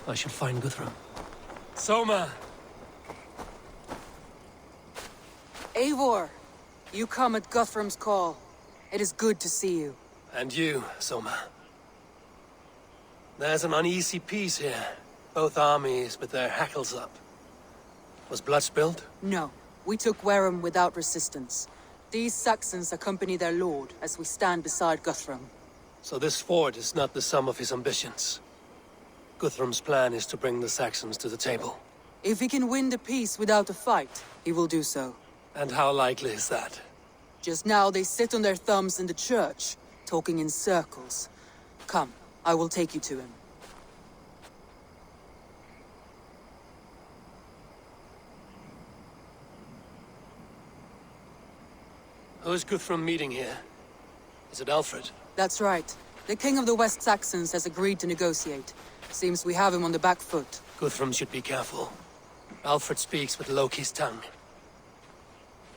I should find Guthrum. Soma! Eivor, you come at Guthrum's call. It is good to see you. And you, Soma. There's an uneasy peace here. Both armies with their hackles up. Was blood spilled? No, we took Wareham without resistance. These Saxons accompany their lord as we stand beside Guthrum. So this fort is not the sum of his ambitions. Guthrum's plan is to bring the Saxons to the table. If he can win the peace without a fight, he will do so. And how likely is that? Just now they sit on their thumbs in the church, talking in circles. Come, I will take you to him. Who is Guthrum meeting here? Is it Alfred? That's right. The king of the West Saxons has agreed to negotiate. Seems we have him on the back foot. Guthrum should be careful. Alfred speaks with Loki's tongue.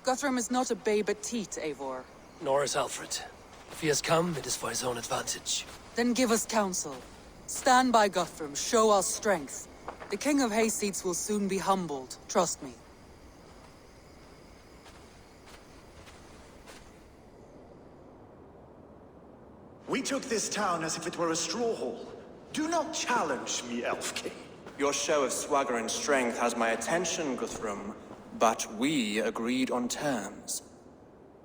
Guthrum is not a babe at teat, Eivor. Nor is Alfred. If he has come, it is for his own advantage. Then give us counsel. Stand by Guthrum, show our strength. The king of Hayseeds will soon be humbled, trust me. We took this town as if it were a straw hall. Do not challenge me, Elf King. Your show of swagger and strength has my attention, Guthrum. But we agreed on terms.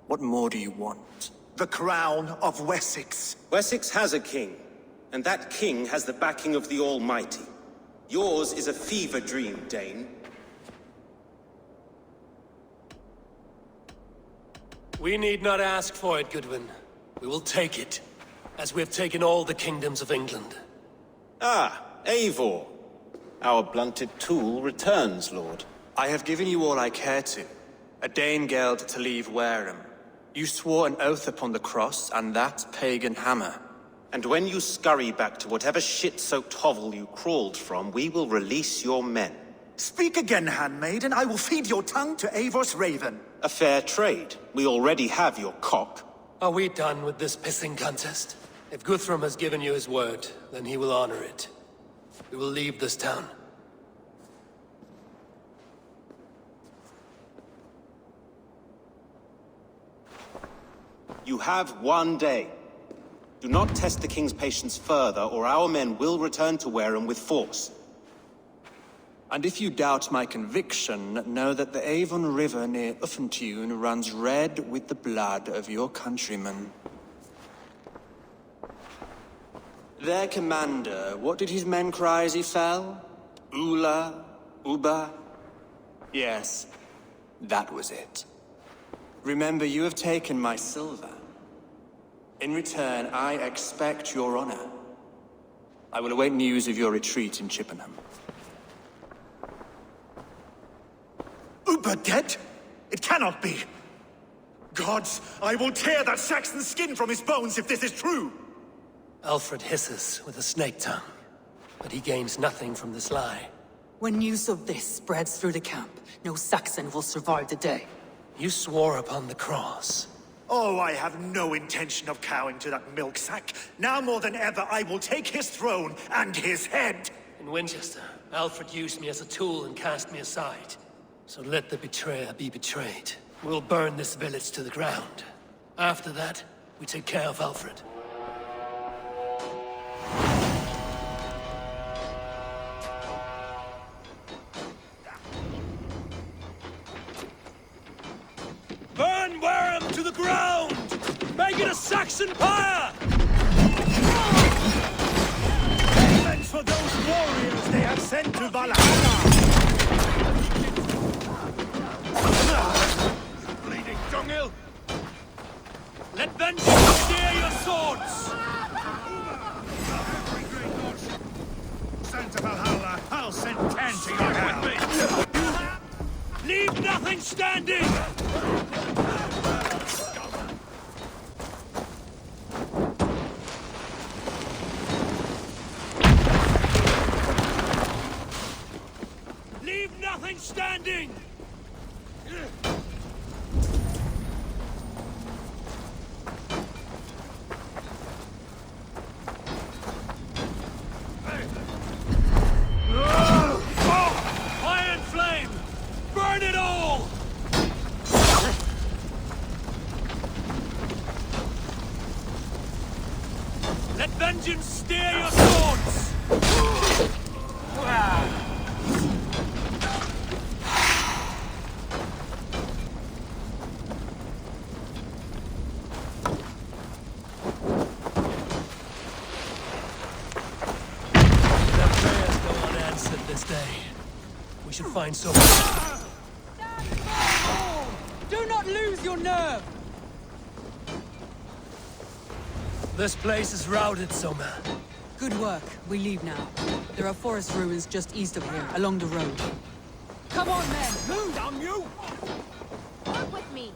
What more do you want? The crown of Wessex. Wessex has a king, and that king has the backing of the Almighty. Yours is a fever dream, Dane. We need not ask for it, Goodwin. We will take it, as we have taken all the kingdoms of England. Ah, Eivor. Our blunted tool returns, Lord. I have given you all I care to. A Danegeld to leave Wareham. You swore an oath upon the cross, and that pagan hammer. And when you scurry back to whatever shit-soaked hovel you crawled from, we will release your men. Speak again, handmaid, and I will feed your tongue to Eivor's raven. A fair trade. We already have your cock. Are we done with this pissing contest? If Guthrum has given you his word, then he will honor it. We will leave this town. You have one day. Do not test the king's patience further, or our men will return to Wareham with force. And if you doubt my conviction, know that the Avon River near Uffentune runs red with the blood of your countrymen. Their commander, what did his men cry as he fell? Ula? Uba? Yes, that was it. Remember, you have taken my silver. In return, I expect your honor. I will await news of your retreat in Chippenham. Uber dead? It cannot be. Gods, I will tear that Saxon's skin from his bones if this is true. Alfred hisses with a snake tongue, but he gains nothing from this lie. When news of this spreads through the camp, no Saxon will survive the day. You swore upon the cross. Oh, I have no intention of cowing to that milk sack. Now more than ever, I will take his throne and his head. In Winchester, Alfred used me as a tool and cast me aside. So let the betrayer be betrayed. We'll burn this village to the ground. After that, we take care of Alfred. Burn Wareham to the ground! Make it a Saxon pyre! Thanks for those warriors they have sent to Valhalla! Bleeding dunghill! Let vengeance steer your swords! Sent to Valhalla, I'll send 10 to your hell! Leave nothing standing! Leave nothing standing! We should find some. Do not lose your nerve! This place is routed, Soma. Good work. We leave now. There are forest ruins just east of here, along the road. Come on, men! Move! Damn you! Work with me.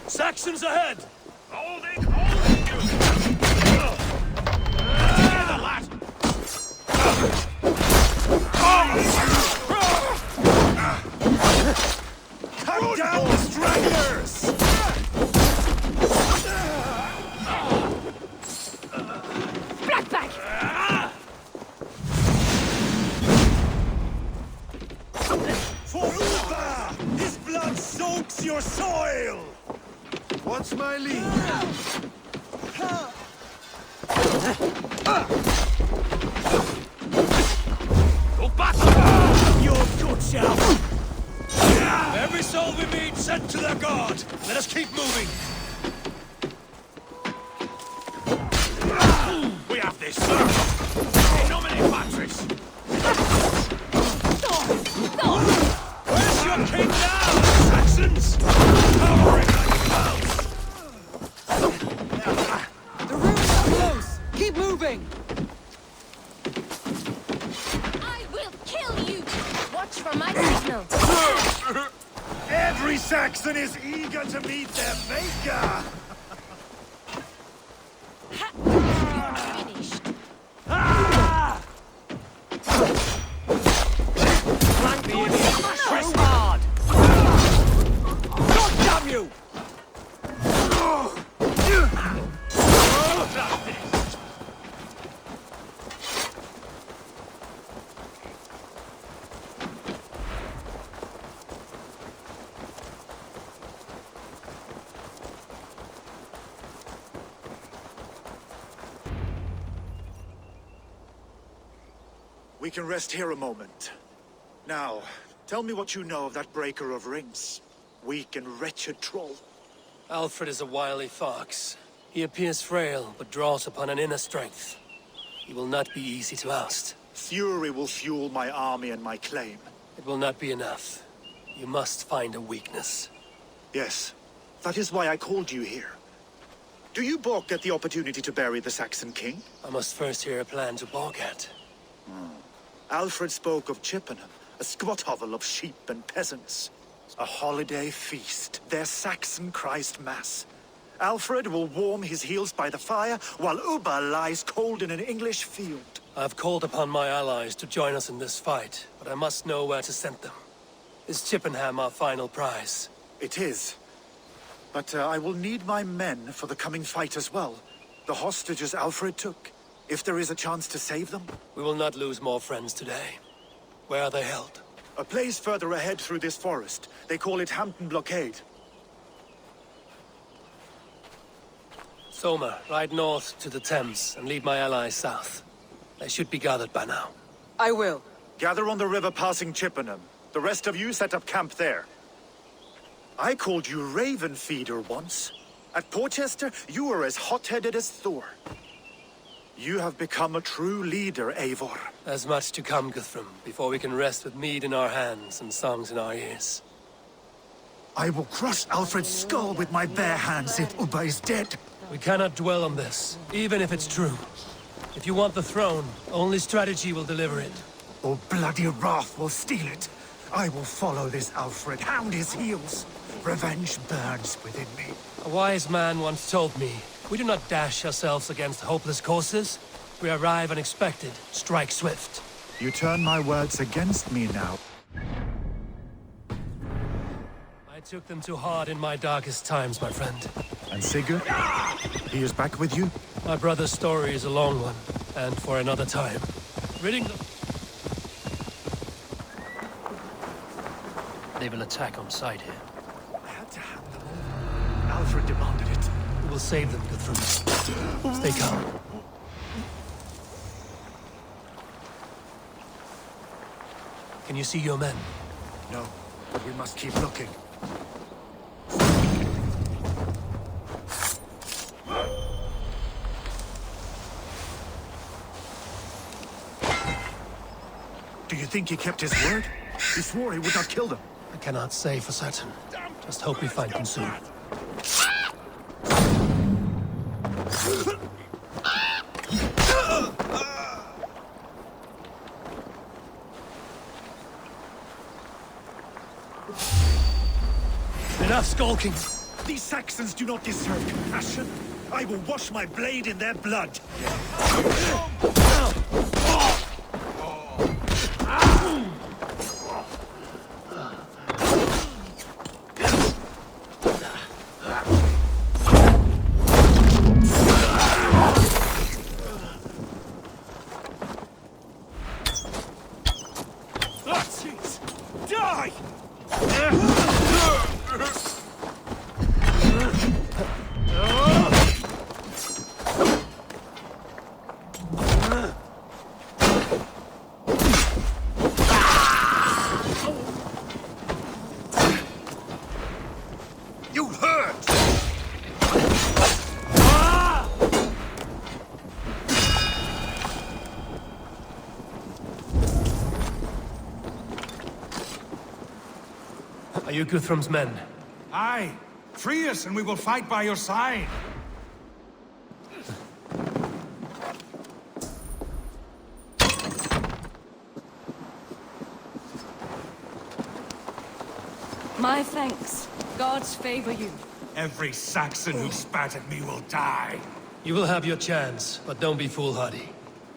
Saxons ahead! Holding you! Hear the lad! Cut down the stragglers! Blackback! For Uba! His blood soaks your soil! What's my lead? Go back! Your good shout! Every soul we meet sent to their god! Let us keep moving! We have this, sir! Nominate batteries! Where's your king now, Saxons? Powering like clouds! The ruins are close! Keep moving! I will kill you! Watch for my signal. Every Saxon is eager to meet their maker! Finished. Flank the enemy! Press hard! God damn you! We can rest here a moment. Now, tell me what you know of that breaker of rings. Weak and wretched troll. Alfred is a wily fox. He appears frail, but draws upon an inner strength. He will not be easy to oust. Fury will fuel my army and my claim. It will not be enough. You must find a weakness. Yes, that is why I called you here. Do you balk at the opportunity to bury the Saxon king? I must first hear a plan to balk at. Alfred spoke of Chippenham, a squat hovel of sheep and peasants. A holiday feast, their Saxon Christ Mass. Alfred will warm his heels by the fire, while Uba lies cold in an English field. I've called upon my allies to join us in this fight, but I must know where to send them. Is Chippenham our final prize? It is. But I will need my men for the coming fight as well. The hostages Alfred took. If there is a chance to save them. We will not lose more friends today. Where are they held? A place further ahead through this forest. They call it Hampton Blockade. Soma, ride north to the Thames and lead my allies south. They should be gathered by now. I will. Gather on the river passing Chippenham. The rest of you set up camp there. I called you Raven Feeder once. At Porchester, you were as hot-headed as Thor. You have become a true leader, Eivor. There's much to come, Guthrum, before we can rest with mead in our hands and songs in our ears. I will crush Alfred's skull with my bare hands if Uba is dead. We cannot dwell on this, even if it's true. If you want the throne, only strategy will deliver it. Or bloody wrath will steal it. I will follow this Alfred, hound his heels. Revenge burns within me. A wise man once told me, we do not dash ourselves against hopeless courses. We arrive unexpected, strike swift. You turn my words against me now. I took them too hard in my darkest times, my friend. And Sigurd? He is back with you? My brother's story is a long one, and for another time. Ridding the... They will attack on sight here. I had to hand them over. Alfred demanded it. We will save them, Guthrum. Stay calm. Can you see your men? No, but we must keep looking. Do you think he kept his word? He swore he would not kill them. I cannot say for certain. Just hope we find them soon. Enough skulking! These Saxons do not deserve compassion. I will wash my blade in their blood. Die! You hurt! Are you Guthrum's men? Aye. Free us and we will fight by your side. My thanks. Gods favor you. Every Saxon who spat at me will die. You will have your chance, but don't be foolhardy.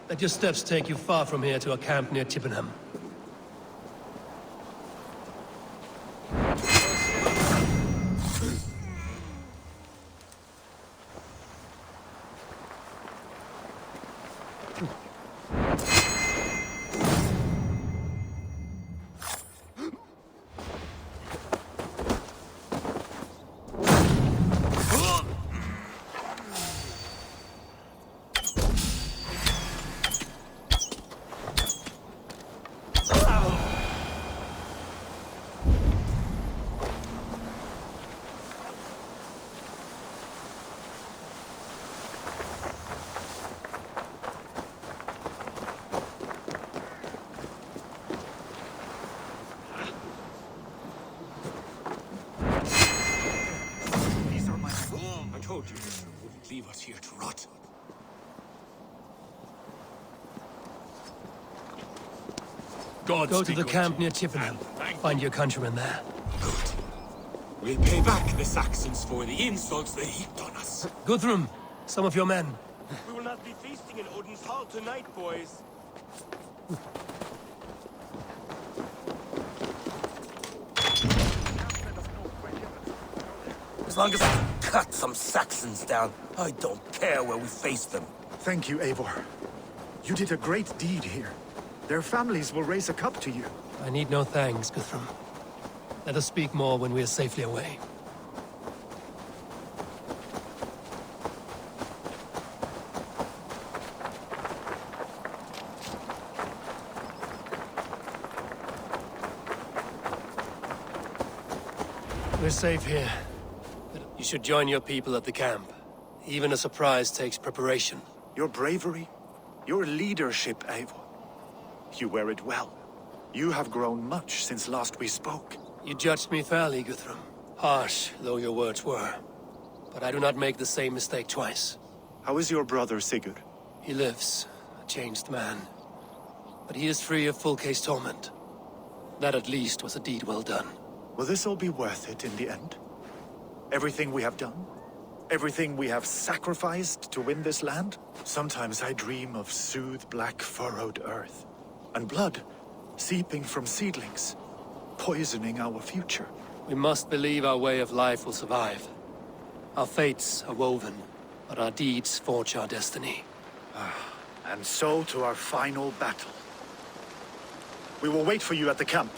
Let your steps take you far from here to a camp near Chippenham. I told you this wouldn't leave us here to rot. God Go to the camp near Chippenham. Find your countrymen there. Good. We'll pay back the Saxons for the insults they heaped on us. Guthrum, some of your men. We will not be feasting in Odin's hall tonight, boys. As long as I can cut some Saxons down, I don't care where we face them. Thank you, Eivor. You did a great deed here. Their families will raise a cup to you. I need no thanks, Guthrum. Let us speak more when we are safely away. We're safe here. But you should join your people at the camp. Even a surprise takes preparation. Your bravery, your leadership, Eivor. You wear it well. You have grown much since last we spoke. You judged me fairly, Guthrum. Harsh though your words were. But I do not make the same mistake twice. How is your brother, Sigurd? He lives, a changed man. But he is free of full case torment. That at least was a deed well done. Will this all be worth it in the end? Everything we have done? Everything we have sacrificed to win this land? Sometimes I dream of soothed black furrowed earth. And blood seeping from seedlings, poisoning our future. We must believe our way of life will survive. Our fates are woven, but our deeds forge our destiny. And so to our final battle. We will wait for you at the camp.